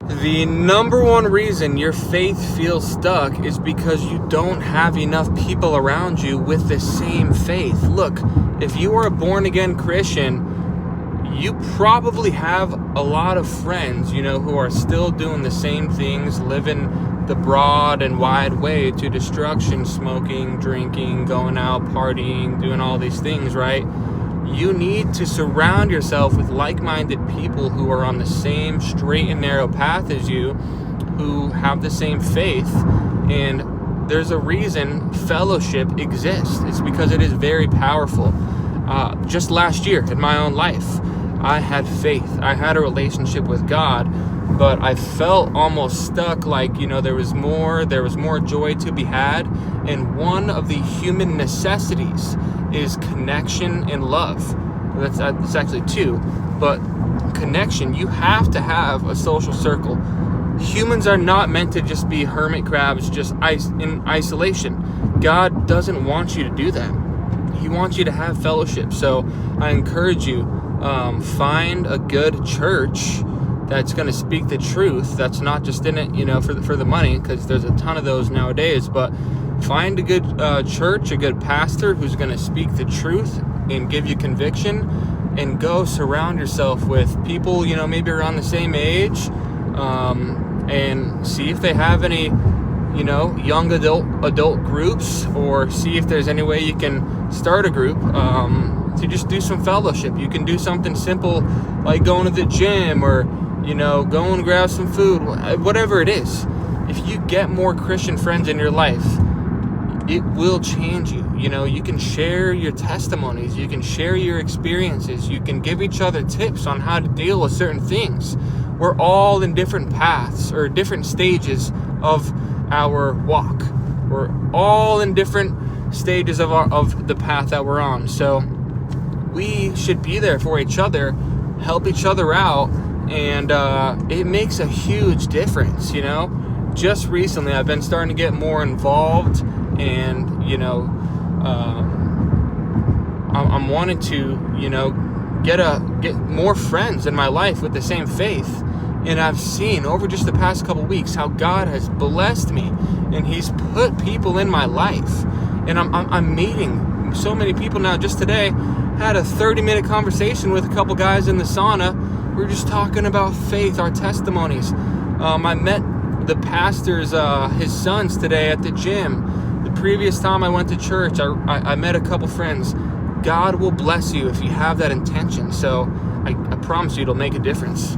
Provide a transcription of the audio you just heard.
The number one reason your faith feels stuck is because you don't have enough people around you with the same faith. Look, if you are a born-again Christian, you probably have a lot of friends, who are still doing the same things, living the broad and wide way to destruction, smoking, drinking, going out, partying, doing all these things, right? You need to surround yourself with like-minded people who are on the same straight and narrow path as you, who have the same faith. And there's a reason fellowship exists. It's because it is very powerful. Just last year in my own life, I had faith. I had a relationship with God, but I felt almost stuck, like, there was more joy to be had. And one of the human necessities is connection and love. That's actually two, but connection. You have to have a social circle. Humans are not meant to just be hermit crabs, just in isolation. God doesn't want you to do that. He wants you to have fellowship. So I encourage you, find a good church that's going to speak the truth, that's not just in it, for the money, because there's a ton of those nowadays. But find a good church, a good pastor who's going to speak the truth and give you conviction, and go surround yourself with people, maybe around the same age, and see if they have any, young adult groups, or see if there's any way you can start a group to just do some fellowship. You can do something simple like going to the gym, or go and grab some food, whatever it is. If you get more Christian friends in your life, it will change you. You can share your testimonies, you can share your experiences, you can give each other tips on how to deal with certain things. We're all in different paths or different stages of our walk. We're all in different stages of the path that we're on. So we should be there for each other, help each other out, and it makes a huge difference. Just recently I've been starting to get more involved, and I'm wanting to get more friends in my life with the same faith. And I've seen over just the past couple weeks how God has blessed me, and He's put people in my life, and I'm meeting so many people now. Just today had a 30-minute conversation with a couple guys in the sauna. We were just talking about faith, our testimonies. I met the pastor's his sons today at the gym. The previous time I went to church, I met a couple friends. God will bless you if you have that intention. So I promise you it'll make a difference.